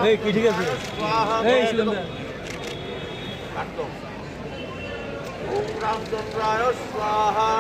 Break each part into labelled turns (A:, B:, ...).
A: এই কি ঠিক আছে এই সুন্দর
B: ওম রামচন্দ্রায় স্বাহা।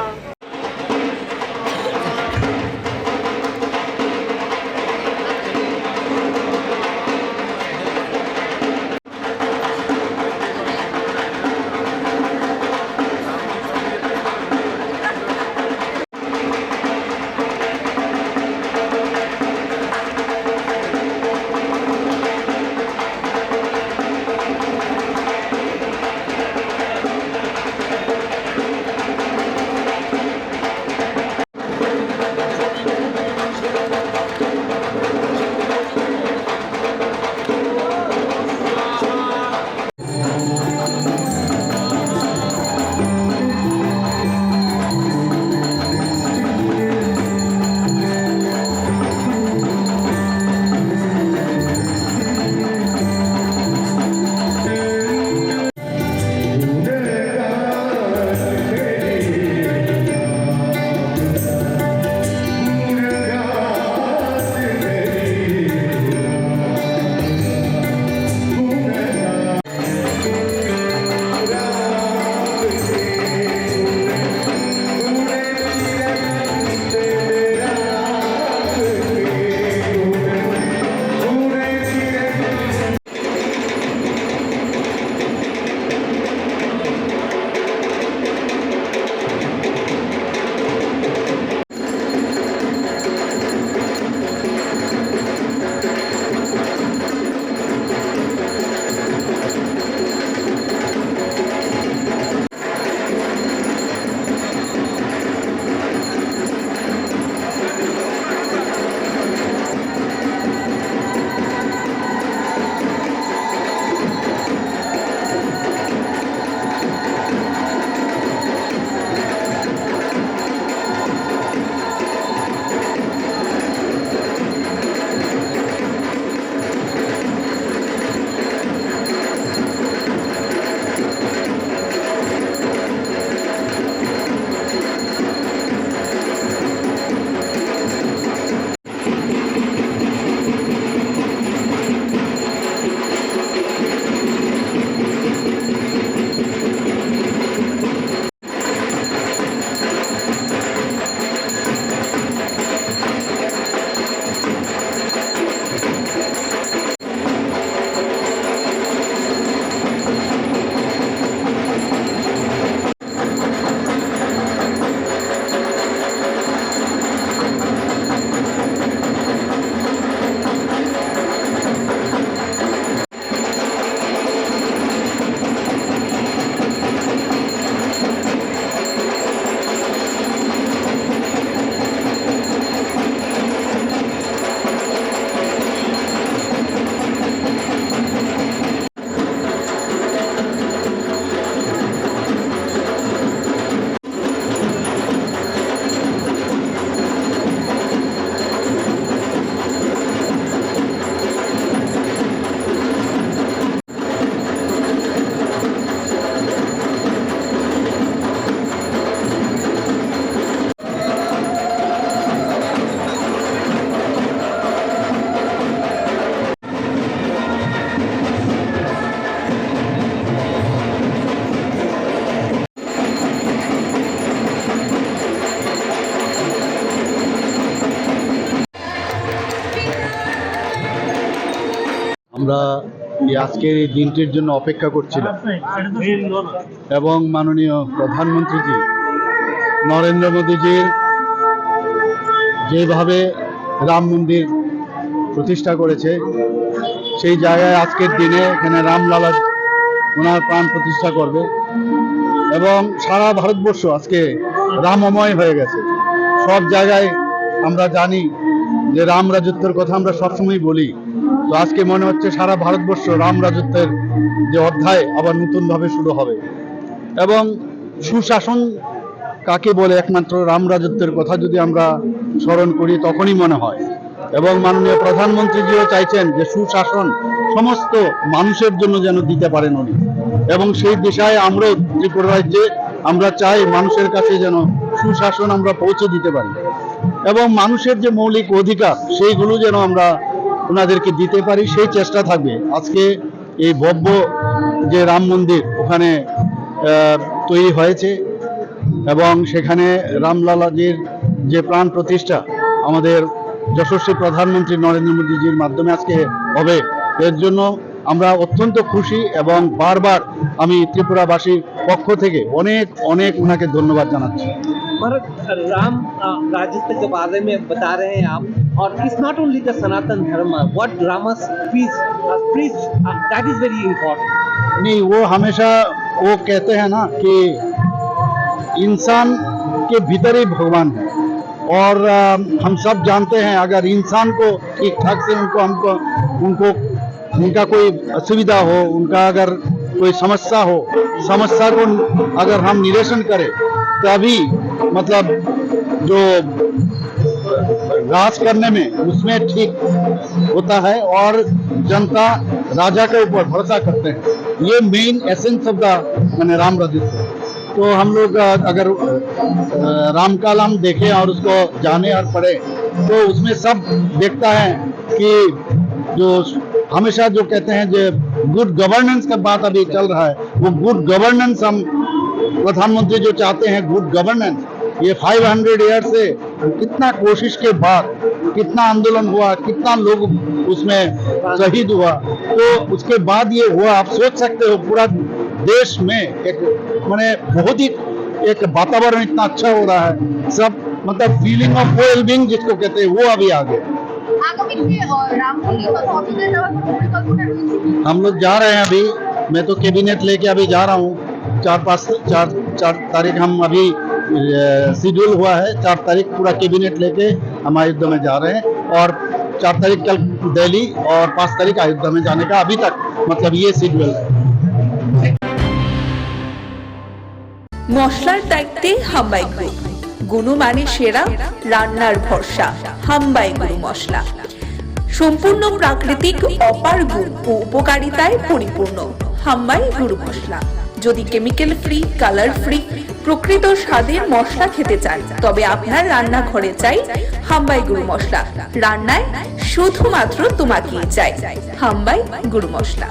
C: আমরা আজকের এই দিনটির জন্য অপেক্ষা করছিলাম এবং মাননীয় প্রধানমন্ত্রীজি নরেন্দ্র মোদীজির যেভাবে রাম মন্দির প্রতিষ্ঠা করেছে সেই জায়গায় আজকের দিনে এখানে রামলালা ওনার প্রাণ প্রতিষ্ঠা করবে এবং সারা ভারতবর্ষ আজকে রামময় হয়ে গেছে। সব জায়গায় আমরা জানি যে রাম রাজত্বের কথা আমরা সবসময় বলি, তো আজকে মনে হচ্ছে সারা ভারতবর্ষ রাম রাজত্বের যে অধ্যায় আবার নতুনভাবে শুরু হবে। এবং সুশাসন কাকে বলে একমাত্র রাম রাজত্বের কথা যদি আমরা স্মরণ করি তখনই মনে হয়। এবং মাননীয় প্রধানমন্ত্রীজিও চাইছেন যে সুশাসন সমস্ত মানুষের জন্য যেন দিতে পারেন উনি, এবং সেই দিশায় আমরাও ত্রিপুরা রাজ্যে আমরা চাই মানুষের কাছে যেন সুশাসন আমরা পৌঁছে দিতে পারি এবং মানুষের যে মৌলিক অধিকার সেইগুলো যেন আমরা ওনাদেরকে দিতে পারি সেই চেষ্টা থাকবে। আজকে এই ভব্য যে রাম মন্দির ওখানে তৈরি হয়েছে এবং সেখানে রামলালাজির যে প্রাণ প্রতিষ্ঠা আমাদের যশস্বী প্রধানমন্ত্রী নরেন্দ্র মোদীজির মাধ্যমে আজকে হবে, এর জন্য আমরা অত্যন্ত খুশি এবং বারবার আমি ত্রিপুরাবাসীর পক্ষ থেকে অনেক অনেক ওনাকে ধন্যবাদ জানাচ্ছি।
A: राम राज्य के बारे में बता रहे हैं आप, और इट्स नॉट ओनली द सनातन धर्म, what रामास preach that is very important.
C: नहीं, वो हमेशा वो कहते हैं ना कि इंसान के भीतर ही भगवान है, और हम सब जानते हैं अगर इंसान को ठीक ठाक से उनको उनका कोई असुविधा हो, उनका अगर कोई समस्या हो, समस्या को अगर हम निरसन करें तभी मतलब जो राज करने में उसमें ठीक होता है और जनता राजा के ऊपर भरोसा करते हैं। ये मेन एसेंस ऑफ द मैंने राम राज्य। तो हम लोग अगर राम का नाम देखें और उसको जाने और पढ़े तो उसमें सब देखता है कि जो हमेशा जो कहते हैं जो गुड गवर्नेंस का बात अभी चल रहा है, वो गुड गवर्नेंस हम प्रधानमंत्री जो चाहते हैं गुड गवर्नेंस, ये 500 ईयर से कितना कोशिश के बाद कितना आंदोलन हुआ, कितना लोग उसमें शहीद हुआ, तो उसके बाद ये हुआ। आप सोच सकते हो पूरा देश में एक माने बहुत ही एक वातावरण इतना अच्छा हो रहा है, सब मतलब फीलिंग ऑफ वेलबींग जिसको कहते हैं वो अभी आ गया। हम लोग जा रहे हैं अभी, मैं तो कैबिनेट लेके अभी जा रहा हूँ। 4 तारीख हम अभी शेड्यूल हुआ है, 4 तारीख पूरा कैबिनेट लेके हम अयोध्या में जा रहे हैं, और 4 तारीख कल दिल्ली और 5 तारीख अयोध्या में जाने का अभी तक मतलब ये शेड्यूल है।
D: মশলার দায়িত্বে হাম্বাই গ্রুপ, গুণমানে সেরা, রান্নার ভরসা। হাম্বাই গুরু মশলা সম্পূর্ণ প্রাকৃতিক, অপার গুণ ও উপকারিতায় পরিপূর্ণ। হাম্বাই গুরু মশলা। যদি কেমিক্যাল ফ্রি, কালার ফ্রি, প্রকৃত স্বাদের মশলা খেতে চান তবে আপনার রান্নাঘরে চাই হাম্বাই গুরু মশলা। রান্নায় শুধুমাত্র তোমাকেই চাই হাম্বাই গুরু মশলা।